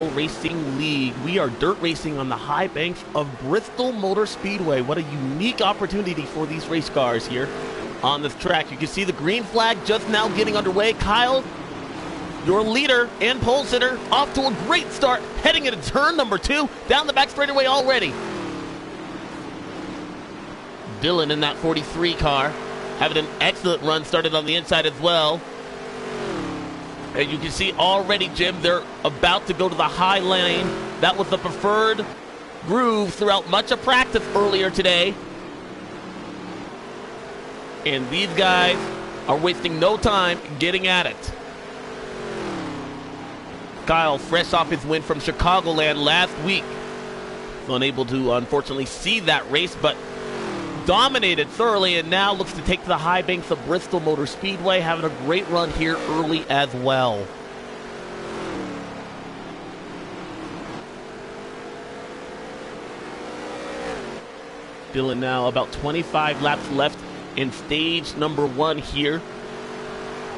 Racing League. We are dirt racing on the high banks of Bristol Motor Speedway. What a unique opportunity for these race cars here on this track. You can see the green flag just now getting underway. Kyle, your leader and pole sitter, off to a great start, heading into turn number 2, down the back straightaway already. Dylan in that 43 car, having an excellent run, started on the inside as well. And you can see already, Jim, they're about to go to the high lane. That was the preferred groove throughout much of practice earlier today. And these guys are wasting no time getting at it. Kyle, fresh off his win from Chicagoland last week. Unable to, unfortunately, see that race, but dominated thoroughly, and now looks to take to the high banks of Bristol Motor Speedway, having a great run here early as well. Dylan now about 25 laps left in stage number 1 here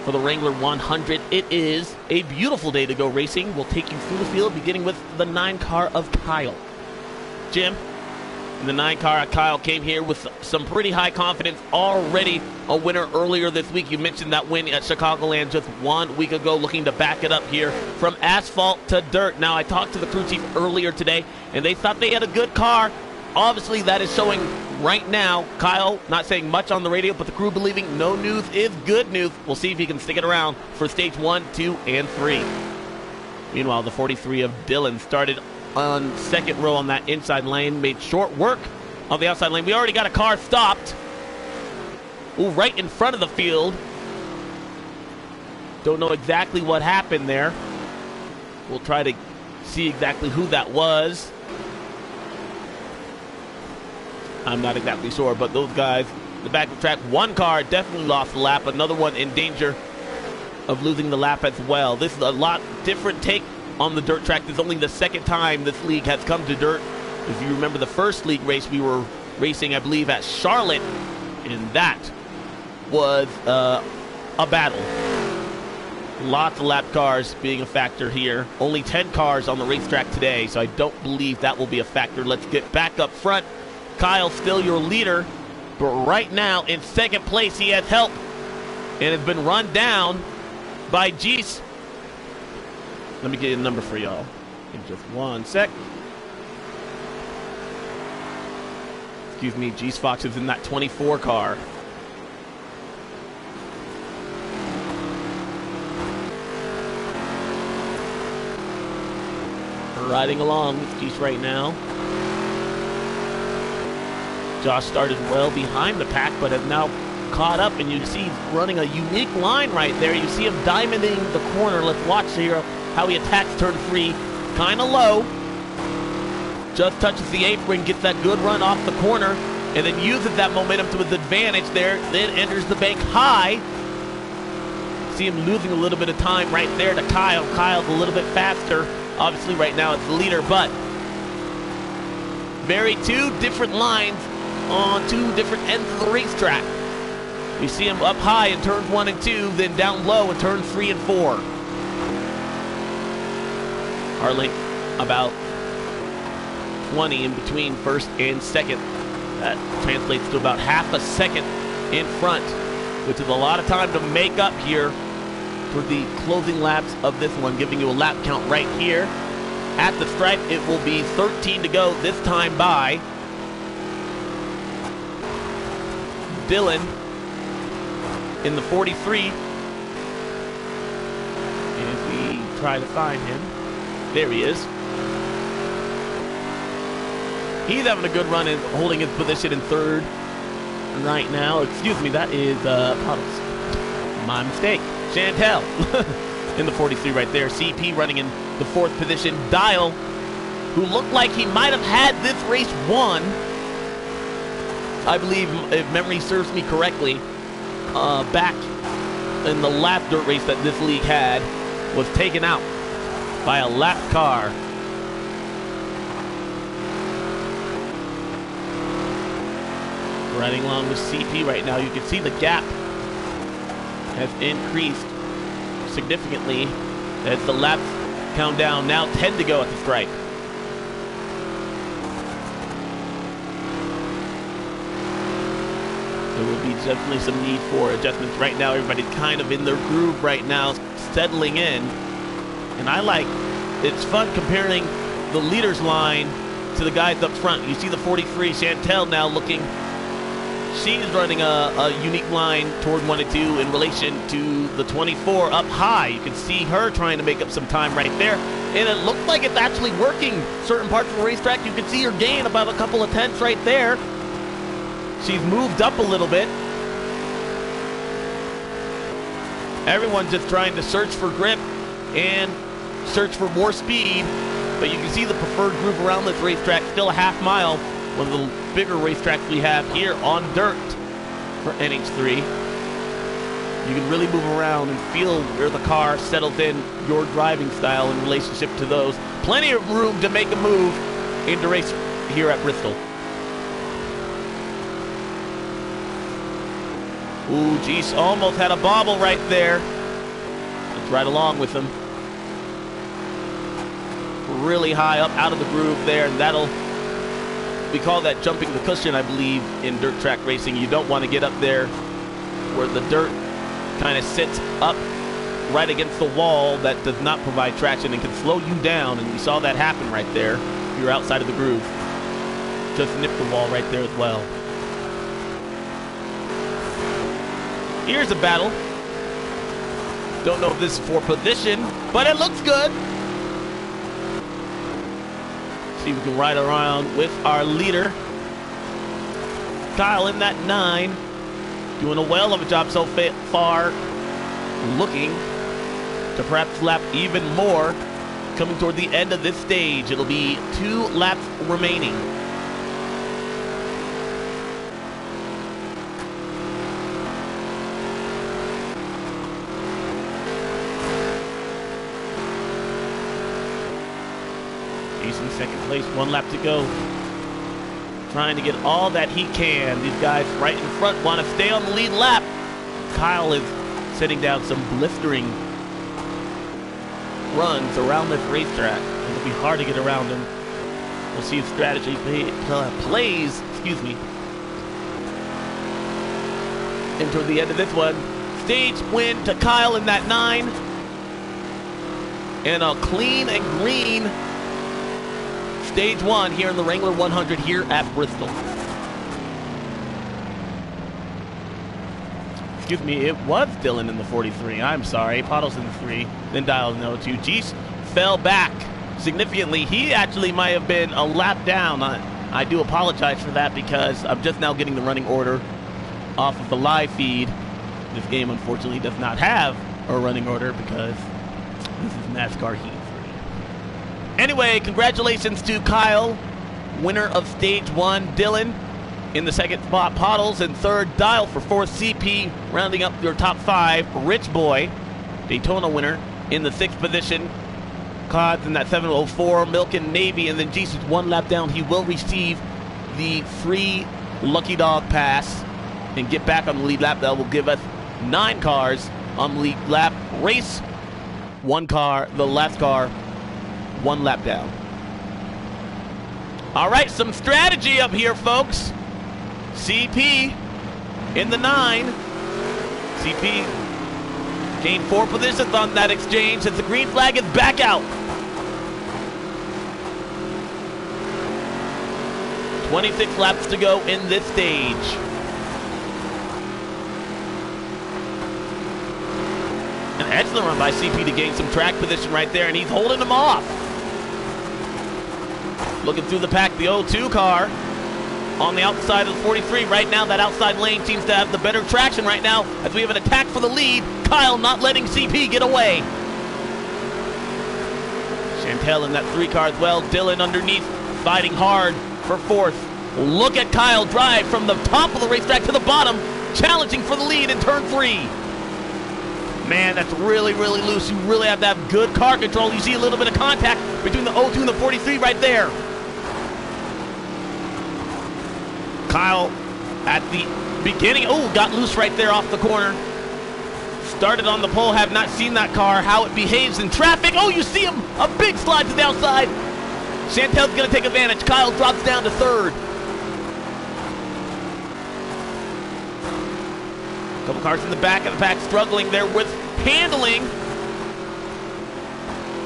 for the Wrangler 100. It is a beautiful day to go racing. We'll take you through the field, beginning with the 9 car of Kyle. Jim? And the 9 car, Kyle, came here with some pretty high confidence, already a winner earlier this week. You mentioned that win at Chicagoland just 1 week ago, looking to back it up here from asphalt to dirt. Now, I talked to the crew chief earlier today, and they thought they had a good car. Obviously, that is showing right now. Kyle not saying much on the radio, but the crew believing no news is good news. We'll see if he can stick it around for stage 1, 2, and 3. Meanwhile, the 43 of Dylan started on second row on that inside lane, made short work on the outside lane. We already got a car stopped. Ooh, right in front of the field. Don't know exactly what happened there. We'll try to see exactly who that was. I'm not exactly sure, but those guys in the back of the track, one car definitely lost the lap, another one in danger of losing the lap as well. This is a lot different take on the dirt track. This is only the second time this league has come to dirt. If you remember the first league race, we were racing, I believe, at Charlotte, and that was a battle. Lots of lap cars being a factor here. Only 10 cars on the racetrack today, so I don't believe that will be a factor. Let's get back up front. Kyle, still your leader, but right now in second place he has help and has been run down by Geese. Let me get a number for y'all in just 1 sec. Excuse me, Geese Fox is in that 24 car. Riding along with Geese right now. Josh started well behind the pack, but has now caught up, and you see he's running a unique line right there. You see him diamonding the corner. Let's watch here how he attacks turn 3, kind of low. Just touches the apron, gets that good run off the corner, and then uses that momentum to his advantage there. Then enters the bank high. See him losing a little bit of time right there to Kyle. Kyle's a little bit faster. Obviously right now it's the leader, but very 2 different lines on 2 different ends of the racetrack. You see him up high in turns 1 and 2, then down low in turns 3 and 4. Harley about 20 in between first and second. That translates to about half a second in front, which is a lot of time to make up here for the closing laps of this one, giving you a lap count right here. At the stripe, it will be 13 to go this time by. Dylan in the 43. As we try to find him. There he is. He's having a good run and holding his position in third right now. Excuse me, that is my mistake. Chantel in the 43 right there. CP running in the 4th position. Dial, who looked like he might have had this race won, I believe, if memory serves me correctly, back in the last dirt race that this league had, was taken out by a lap car. Riding along with CP right now, you can see the gap has increased significantly as the laps Countdown now 10 to go at the stripe. There will be definitely some need for adjustments right now. Everybody's kind of in their groove right now, settling in. And it's fun comparing the leaders line to the guys up front. You see the 43, Chantel now looking, she's running a unique line toward 1 and 2 in relation to the 24 up high. You can see her trying to make up some time right there. And it looked like it's actually working. Certain parts of the racetrack, you can see her gain about a couple of tenths right there. She's moved up a little bit. Everyone's just trying to search for grip and search for more speed. But you can see the preferred group around this racetrack, still a half mile. One of the bigger racetracks we have here on dirt for NH3. You can really move around and feel where the car settles in, your driving style in relationship to those. Plenty of room to make a move into race here at Bristol. Ooh, geez, almost had a bobble right there. Let's ride along with him. Really high up out of the groove there, and we call that jumping the cushion, I believe, in dirt track racing. You don't want to get up there where the dirt kind of sits up right against the wall that does not provide traction and can slow you down, and we saw that happen right there. If you're outside of the groove, just nip the wall right there as well. Here's a battle. Don't know if this is for position, but it looks good. See if we can ride around with our leader. Kyle in that 9. Doing a well of a job so far. Looking to perhaps lap even more. Coming toward the end of this stage. It'll be 2 laps remaining. In second place, 1 lap to go. Trying to get all that he can. These guys right in front want to stay on the lead lap. Kyle is setting down some blistering runs around this racetrack. It'll be hard to get around him. We'll see if strategy plays, excuse me. And toward the end of this one, stage win to Kyle in that 9. And a clean and green Stage 1 here in the Wrangler 100 here at Bristol. Excuse me, it was Dylan in the 43. I'm sorry. Pottles in the 3. Then Dials in the 02. Geese fell back significantly. He actually might have been a lap down. I do apologize for that because I'm just now getting the running order off of the live feed. This game, unfortunately, does not have a running order because this is NASCAR Heat. Anyway, congratulations to Kyle, winner of Stage 1. Dylan in the second spot. Pottles in third. Dial for fourth. CP rounding up your top 5. Rich Boy, Daytona winner, in the 6th position. Cods in that 704. Milken Navy, and then Jesus 1 lap down. He will receive the free Lucky Dog pass and get back on the lead lap. That will give us 9 cars on the lead lap. Race 1 car, the last car, 1 lap down. All right, some strategy up here, folks. CP in the 9. CP gained 4 positions on that exchange as the green flag is back out. 26 laps to go in this stage. An excellent run by CP to gain some track position right there, and he's holding him off. Looking through the pack, the 02 car on the outside of the 43. Right now, that outside lane seems to have the better traction right now as we have an attack for the lead. Kyle not letting CP get away. Chantel in that 3 car as well. Dylan underneath, fighting hard for 4th. Look at Kyle drive from the top of the racetrack to the bottom, challenging for the lead in turn 3. Man, that's really, really loose. You really have to have good car control. You see a little bit of contact between the 02 and the 43 right there. Kyle at the beginning. Oh, got loose right there off the corner. Started on the pole, have not seen that car, how it behaves in traffic. Oh, you see him, a big slide to the outside. Chantel's gonna take advantage. Kyle drops down to third. A couple cars in the back of the pack struggling there with handling.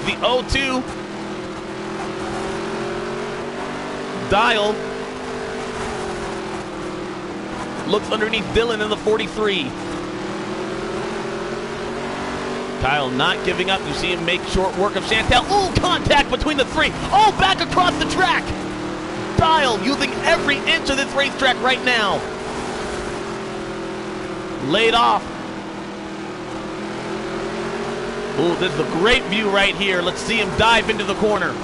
The 0-2. Dial looks underneath Dylan in the 43. Kyle not giving up. You see him make short work of Chantel. Oh, contact between the three. Oh, back across the track. Dial using every inch of this racetrack right now. Laid off. Oh, this is a great view right here. Let's see him dive into the corner.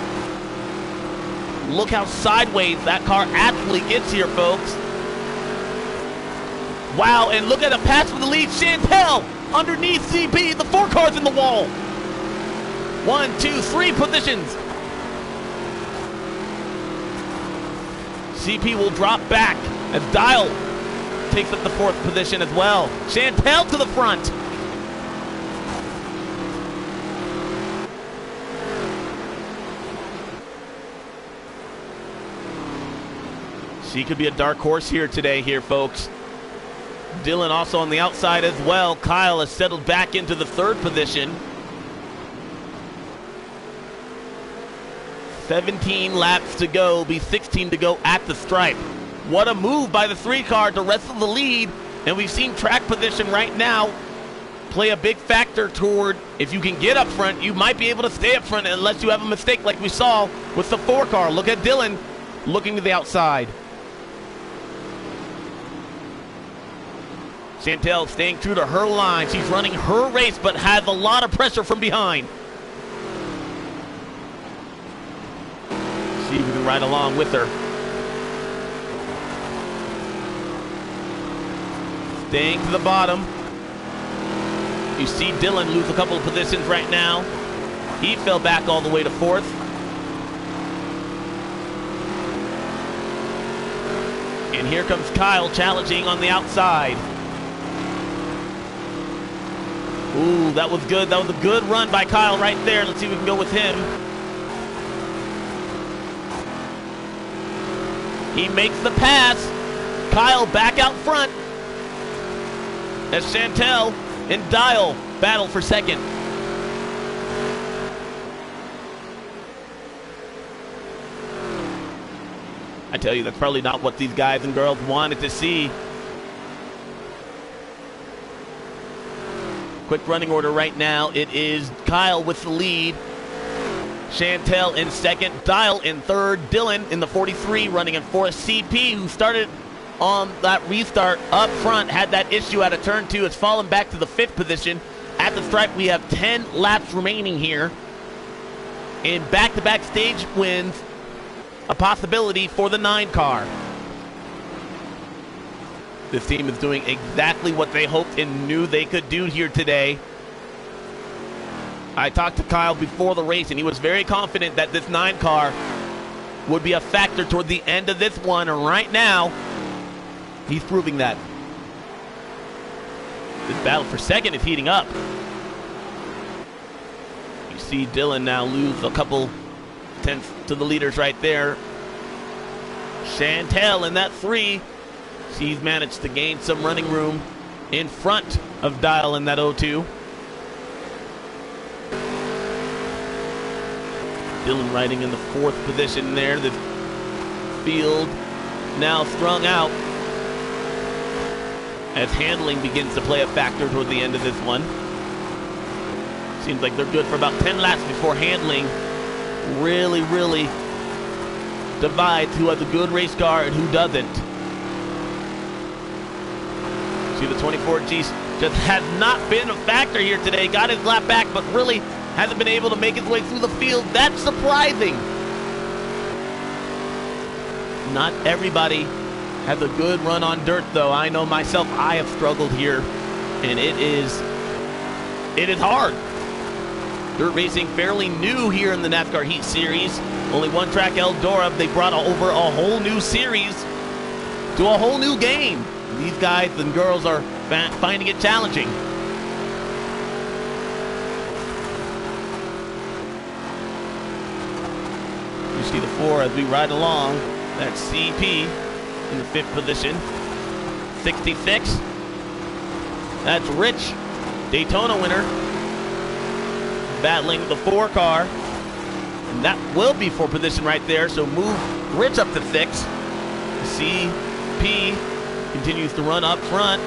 Look how sideways that car actually gets here, folks. Wow, and look at a pass for the lead. Chantel underneath CP. The 4 cars in the wall. 1, 2, 3 positions. CP will drop back as Dial takes up the 4th position as well. Chantel to the front. She could be a dark horse here today, folks. Dylan also on the outside as well. Kyle has settled back into the 3rd position. 17 laps to go, be 16 to go at the stripe. What a move by the 3 car to wrestle the lead. And we've seen track position right now play a big factor toward, if you can get up front, you might be able to stay up front unless you have a mistake like we saw with the 4 car. Look at Dylan looking to the outside. Chantel staying true to her line. She's running her race, but has a lot of pressure from behind. See if we can ride along with her. Staying to the bottom. You see Dylan lose a couple of positions right now. He fell back all the way to 4th. And here comes Kyle challenging on the outside. Ooh, that was good. That was a good run by Kyle right there. Let's see if we can go with him. He makes the pass. Kyle back out front as Chantel and Dial battle for 2nd. I tell you, that's probably not what these guys and girls wanted to see. Quick running order right now. It is Kyle with the lead. Chantel in 2nd. Dial in 3rd. Dylan in the 43 running in 4th. CP, who started on that restart up front, had that issue out of turn 2, has fallen back to the 5th position. At the stripe, we have 10 laps remaining here. In back-to-back stage wins, a possibility for the 9 car. This team is doing exactly what they hoped and knew they could do here today. I talked to Kyle before the race, and he was very confident that this 9 car would be a factor toward the end of this one. And right now, he's proving that. This battle for 2nd is heating up. You see Dylan now lose a couple tenths to the leaders right there. Chantel in that 3. She's managed to gain some running room in front of Dial in that 0-2. Dylan riding in the 4th position there. The field now strung out as handling begins to play a factor toward the end of this one. Seems like they're good for about 10 laps before handling really divides who has a good race car and who doesn't. See, the 24G just has not been a factor here today. Got his lap back, but really hasn't been able to make his way through the field. That's surprising. Not everybody has a good run on dirt, though. I know myself, I have struggled here, and it is hard. Dirt racing fairly new here in the NASCAR Heat Series. Only one track, Eldora. They brought over a whole new series to a whole new game. These guys and girls are finding it challenging. see the 4 as we ride along. That's CP in the 5th position. 66. That's Rich, Daytona winner, battling the 4 car. And that will be for position right there, so move Rich up to 6. CP continues to run up front.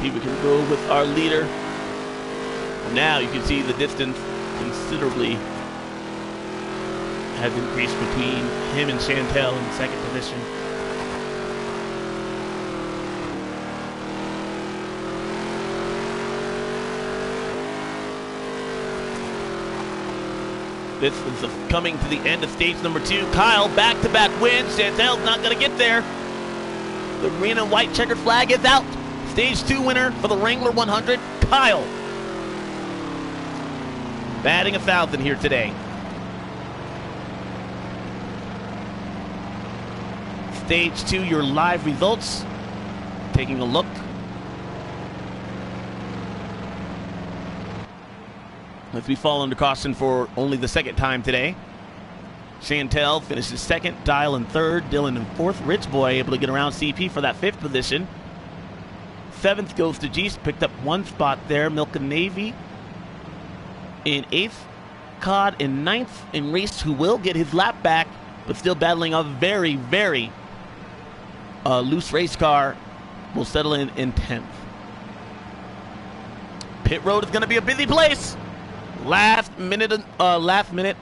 See if we can go with our leader. Now you can see the distance considerably has increased between him and Chantel in 2nd position. This is coming to the end of stage number 2. Kyle, back-to-back wins. Chantel's not going to get there. The green and white checkered flag is out. Stage 2 winner for the Wrangler 100, Kyle. Batting 1,000 here today. Stage 2, your live results. Taking a look. As we fall under caution for only the 2nd time today. Chantel finishes 2nd, Dial in 3rd, Dylan in 4th. Rich Boy able to get around CP for that 5th position. 7th goes to Geese, picked up 1 spot there. Milk and Navy in 8th. Cod in 9th. And Reese, who will get his lap back, but still battling a very, very loose race car, will settle in 10th. Pit road is going to be a busy place. Last minute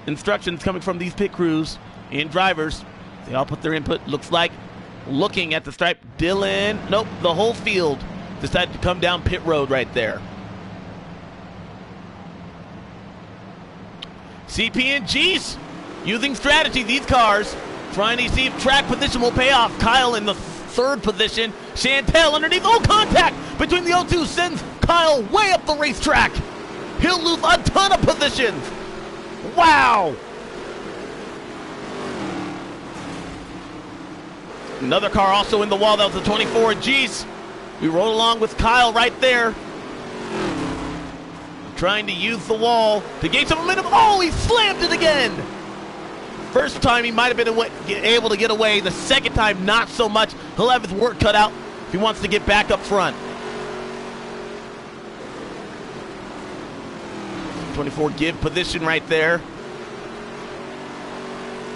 instructions coming from these pit crews and drivers. They all put their input. Looks like, looking at the stripe, Dylan, nope, the whole field decided to come down pit road right there. CP and G's using strategy, these cars, trying to see if track position will pay off. Kyle in the 3rd position. Chantel underneath. Oh, contact between the O2 sends Kyle way up the racetrack. He'll lose a ton of positions. Wow. Another car also in the wall. That was the 24. Geez. We roll along with Kyle right there. Trying to use the wall to gain some momentum. Oh, he slammed it again. First time he might have been able to get away. The 2nd time, not so much. He'll have his work cut out if he wants to get back up front. 24 give position right there.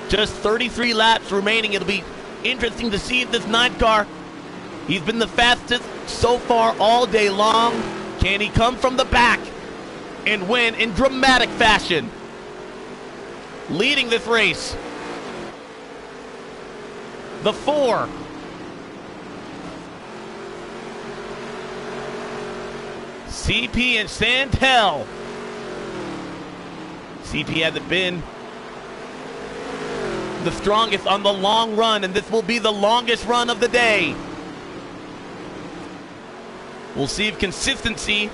Just 33 laps remaining. It'll be interesting to see if this 9th car, he's been the fastest so far all day long. Can he come from the back and win in dramatic fashion? Leading this race, the 4. CP and Chantel. CP hasn't been the strongest on the long run, and this will be the longest run of the day. We'll see if consistency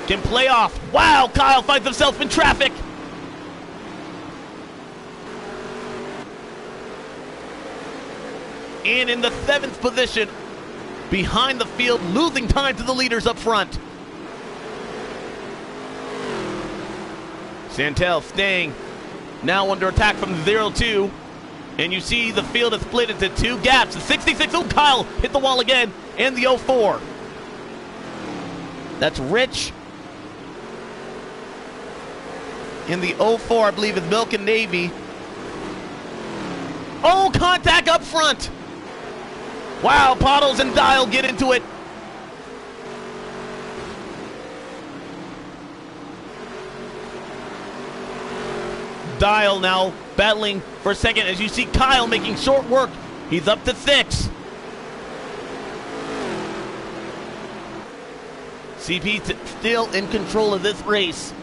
can play off. Wow, Kyle finds himself in traffic. And in the 7th position, behind the field, losing time to the leaders up front. Chantel staying now under attack from the 0-2. And you see the field is split into 2 gaps. The 66, oh, Kyle hit the wall again. And the 04. That's Rich. In the 04, I believe, is Milk and Navy. Oh, contact up front. Wow, Pottles and Dial get into it. Dial now battling for 2nd as you see Kyle making short work. He's up to 6. CP still in control of this race.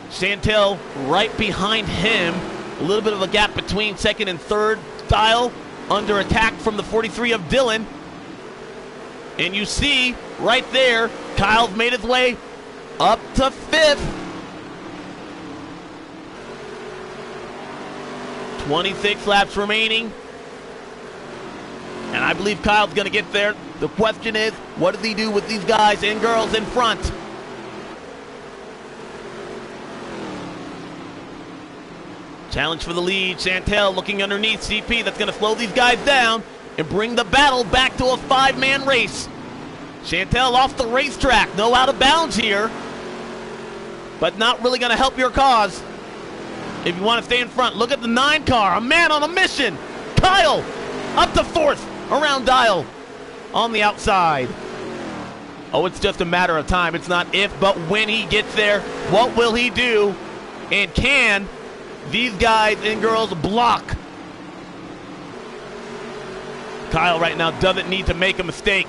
Chantel right behind him. A little bit of a gap between 2nd and 3rd. Dial under attack from the 43 of Dylan. And you see right there, Kyle's made his way up to 5th. 26 laps remaining. And I believe Kyle's going to get there. The question is, what does he do with these guys and girls in front? Challenge for the lead. Chantel looking underneath CP. That's going to slow these guys down and bring the battle back to a 5-man race. Chantel off the racetrack. No out of bounds here. But not really going to help your cause if you want to stay in front. Look at the 9 car. A man on a mission. Kyle up to 4th around Dial on the outside. Oh, it's just a matter of time. It's not if, but when he gets there. What will he do? And can these guys and girls block? Kyle right now doesn't need to make a mistake.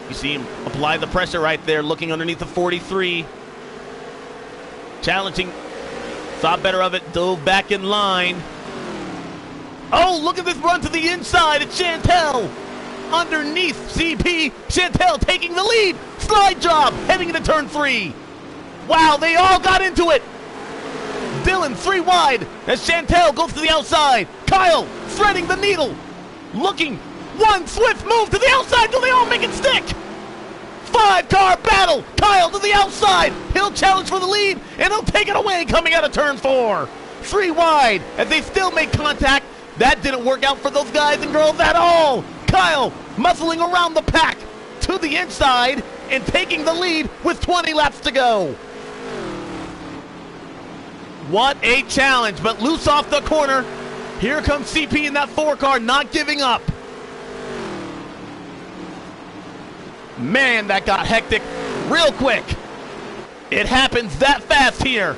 You see him apply the pressure right there, looking underneath the 43. Challenging. Thought better of it, dove back in line. Oh, look at this run to the inside. It's Chantel. Underneath CP. Chantel taking the lead. Slide job, heading into turn 3. Wow, they all got into it. Dylan 3 wide as Chantel goes to the outside. Kyle threading the needle. Looking, one swift move to the outside. Do they all make it stick? 5-car battle. Kyle to the outside. He'll challenge for the lead, and he'll take it away coming out of turn 4. 3 wide as they still make contact. That didn't work out for those guys and girls at all. Kyle muscling around the pack to the inside and taking the lead with 20 laps to go. What a challenge, but loose off the corner. Here comes CP in that 4 car, not giving up. Man, that got hectic real quick. It happens that fast here.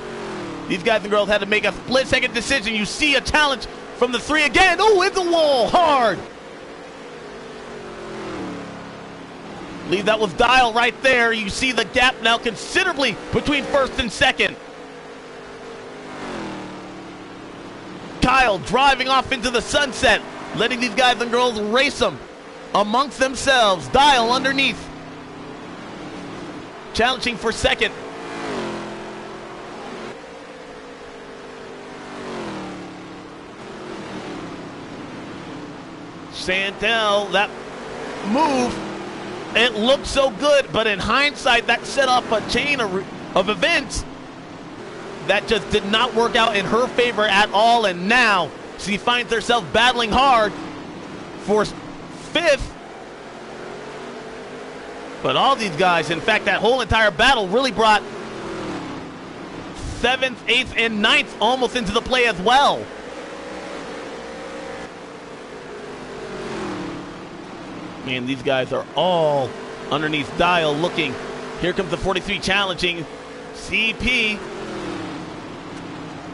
These guys and girls had to make a split-second decision. You see a challenge from the 3 again. Oh, it's a wall, hard. I believe that was Dial right there. You see the gap now considerably between 1st and 2nd. Kyle driving off into the sunset, letting these guys and girls race them amongst themselves. Dial underneath, challenging for 2nd. Chantel, that move, it looked so good, but in hindsight, that set up a chain of events that just did not work out in her favor at all, and now she finds herself battling hard for 5th. But all these guys, in fact, that whole entire battle really brought 7th, 8th, and 9th almost into the play as well. Man, these guys are all underneath Dial looking. Here comes the 43 challenging CP.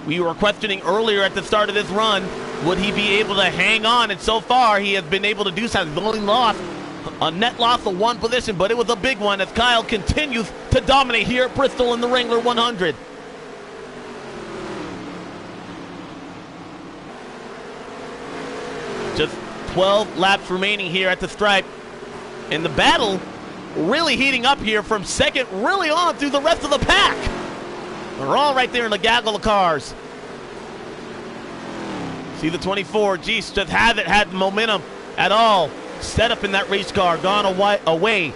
We were questioning earlier at the start of this run, would he be able to hang on? And so far, he has been able to do so. He's only lost a net loss of 1 position, but it was a big one as Kyle continues to dominate here at Bristol in the Wrangler 100. Just 12 laps remaining here at the stripe. And the battle really heating up here from 2nd really on through the rest of the pack. They're all right there in the gaggle of cars. See the 24, geez, just hasn't had momentum at all. Set up in that race car, gone away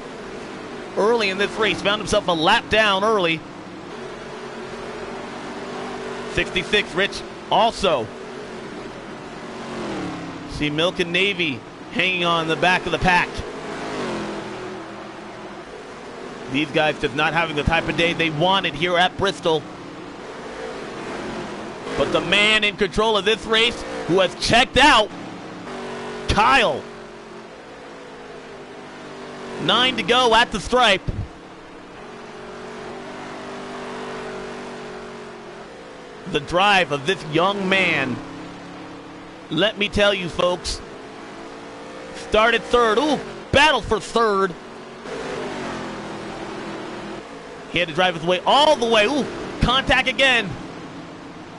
early in this race. Found himself a lap down early. 66, Rich also. See Milk and Navy hanging on the back of the pack. These guys just not having the type of day they wanted here at Bristol. But the man in control of this race who has checked out, Kyle. 9 to go at the stripe. The drive of this young man. Let me tell you, folks. Started 3rd. Ooh, battle for 3rd. He had to drive his way all the way. Ooh, contact again.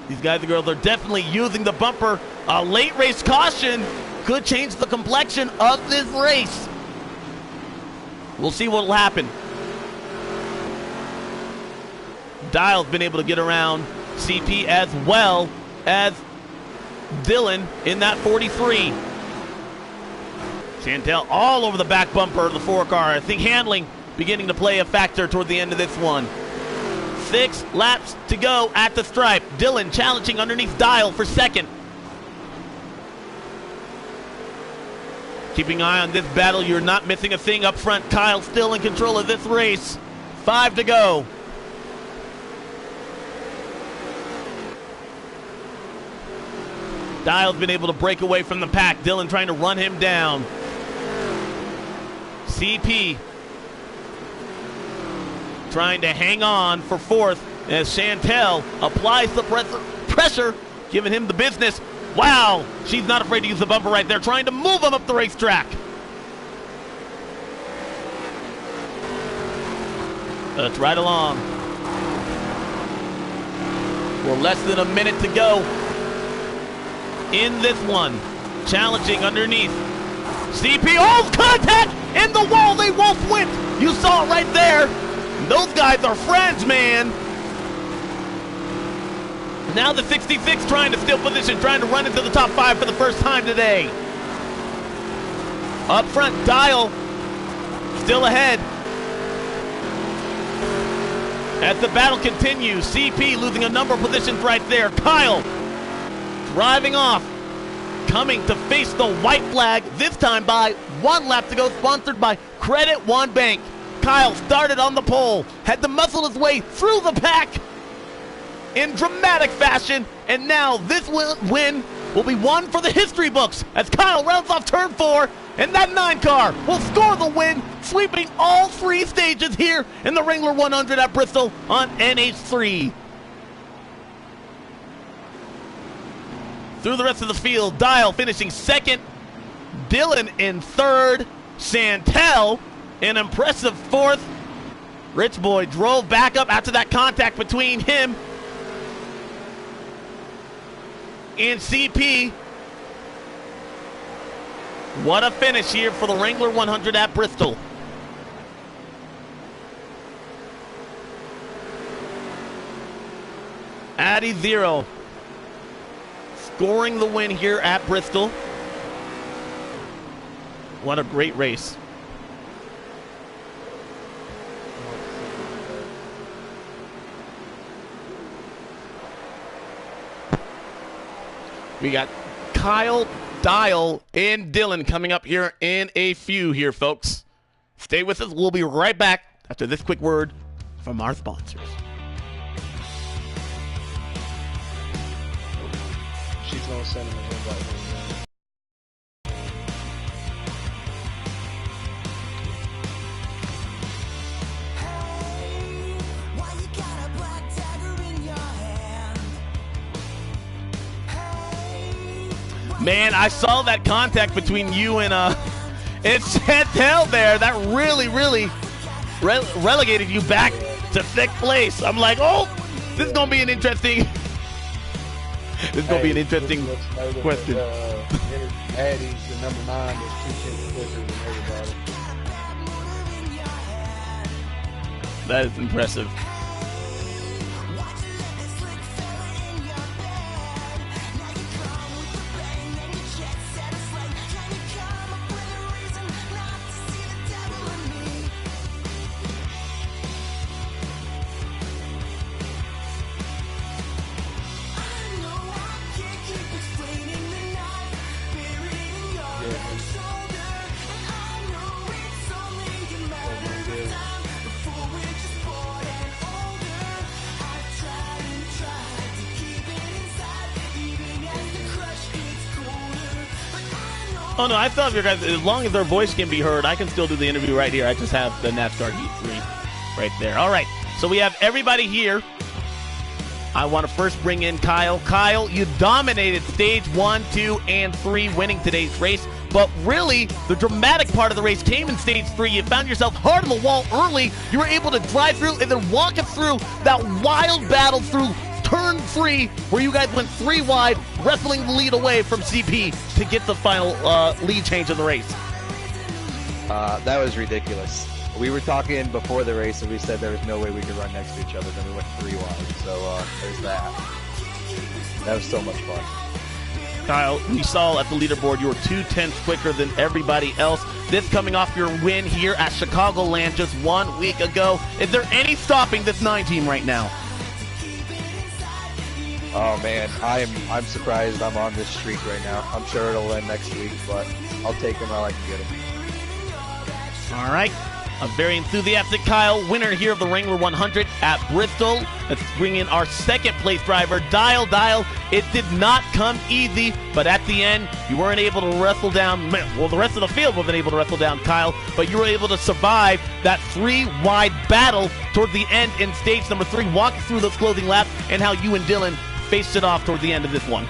These guys and girls are definitely using the bumper. A late race caution could change the complexion of this race. We'll see what will happen. Dial's been able to get around CP as well as Dylan in that 43. Chantel all over the back bumper of the 4 car. I think handling beginning to play a factor toward the end of this one. 6 laps to go at the stripe. Dylan challenging underneath Dial for second. Keeping an eye on this battle. You're not missing a thing up front. Kyle still in control of this race. 5 to go. Dial's been able to break away from the pack. Dylan trying to run him down. CP trying to hang on for 4th as Chantel applies the pressure, giving him the business. Wow, she's not afraid to use the bumper right there, trying to move him up the racetrack. That's right along. We're less than a minute to go in this one. Challenging underneath. CP, oh, contact in the wall. They won't win. You saw it right there. Those guys are friends, man. Now the 66 trying to steal position, trying to run into the top 5 for the first time today. Up front, Dial still ahead. As the battle continues, CP losing a number of positions right there. Kyle driving off, coming to face the white flag, this time by 1 lap to go, sponsored by Credit One Bank. Kyle started on the pole, had to muscle his way through the pack in dramatic fashion, and now this win will be one for the history books as Kyle rounds off turn 4, and that 9 car will score the win, sweeping all 3 stages here in the Wrangler 100 at Bristol on NH3. Through the rest of the field, Dial finishing 2nd, Dylan in 3rd, Chantel an impressive 4th. Rich Boy drove back up after that contact between him and CP. What a finish here for the Wrangler 100 at Bristol. Addy Zero scoring the win here at Bristol. What a great race. We got Kyle, Dial, and Dylan coming up here in a few here, folks. Stay with us. We'll be right back after this quick word from our sponsors. She's gonna send him an invite. Man, I saw that contact between you and Chantel there. That really relegated you back to 6th place. I'm like, oh, this is gonna be an interesting. This is gonna be an interesting question. Addie's the number 9 is 2 tenths quicker than everybody. That is impressive. Oh no, I still have your guys. As long as their voice can be heard, I can still do the interview right here. I just have the NASCAR Heat 3 right there. All right, so we have everybody here. I want to first bring in Kyle. Kyle, you dominated stage 1, 2, and 3, winning today's race. But really, the dramatic part of the race came in stage 3. You found yourself hard on the wall early. You were able to drive through and then walk us through that wild battle through turn 3, where you guys went 3 wide, wrestling the lead away from CP to get the final lead change in the race. That was ridiculous. We were talking before the race, and we said there was no way we could run next to each other. Then we went 3 wide. So there's that. That was so much fun. Kyle, we saw at the leaderboard you were 2/10 quicker than everybody else. This coming off your win here at Chicagoland just 1 week ago. Is there any stopping this 9 team right now? Oh man, I'm surprised I'm on this streak right now. I'm sure it'll end next week, but I'll take them while I can get them. All right. A very enthusiastic Kyle, winner here of the Wrangler 100 at Bristol. Let's bring in our second place driver, Dial. It did not come easy, but at the end, you weren't able to wrestle down, well, the rest of the field wasn't able to wrestle down Kyle, but you were able to survive that 3-wide battle toward the end in stage number 3. Walk us through those closing laps and how you and Dylan faced it off toward the end of this one.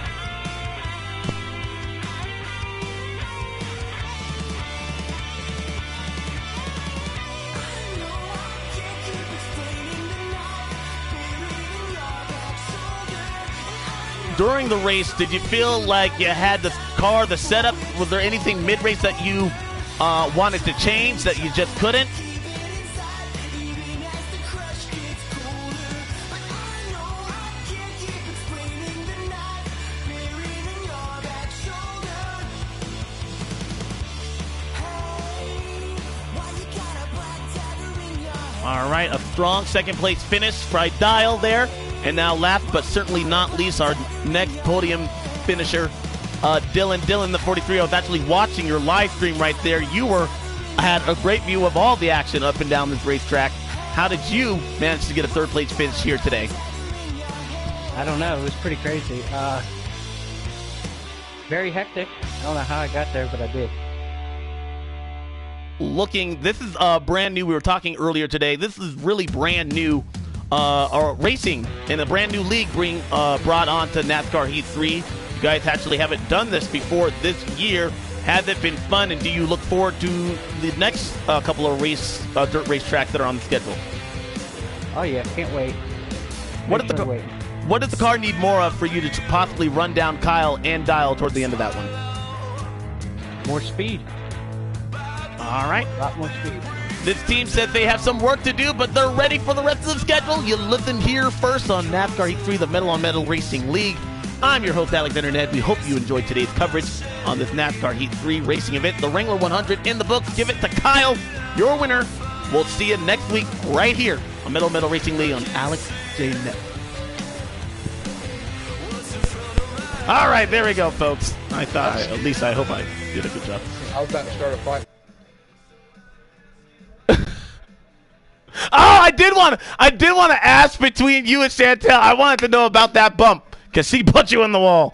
During the race, did you feel like you had the car, the setup? Was there anything mid-race that you wanted to change that you just couldn't? All right, a strong second place finish for Dial there. And now last but certainly not least, our next podium finisher, Dylan. Dylan, the 43. I was actually watching your live stream right there. You had a great view of all the action up and down this racetrack. How did you manage to get a third place finish here today? I don't know. It was pretty crazy. Very hectic. I don't know how I got there, but I did. This is brand new. We were talking earlier today. This is really brand new. Racing in a brand new league brought on to NASCAR Heat 3. You guys actually haven't done this before this year. Has it been fun, and do you look forward to the next couple of dirt race tracks that are on the schedule? Oh yeah, can't wait. What does the car need more of for you to possibly run down Kyle and Dial toward the end of that one? More speed. All right. A lot more speed. This team says they have some work to do, but they're ready for the rest of the schedule. You listen here first on NASCAR Heat 3, the Metal on Metal Racing League. I'm your host, Alexander Ned. We hope you enjoyed today's coverage on this NASCAR Heat 3 racing event. The Wrangler 100 in the books. Give it to Kyle, your winner. We'll see you next week right here on Metal on Metal Racing League on Alex J. Net. All right, there we go, folks. I hope I did a good job. I was about to start a fight. Oh, I did want to ask between you and Chantel. I wanted to know about that bump because she put you in the wall.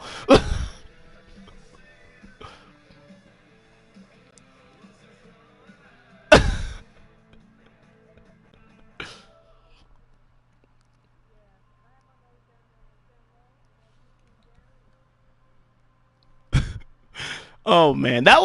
Oh man, that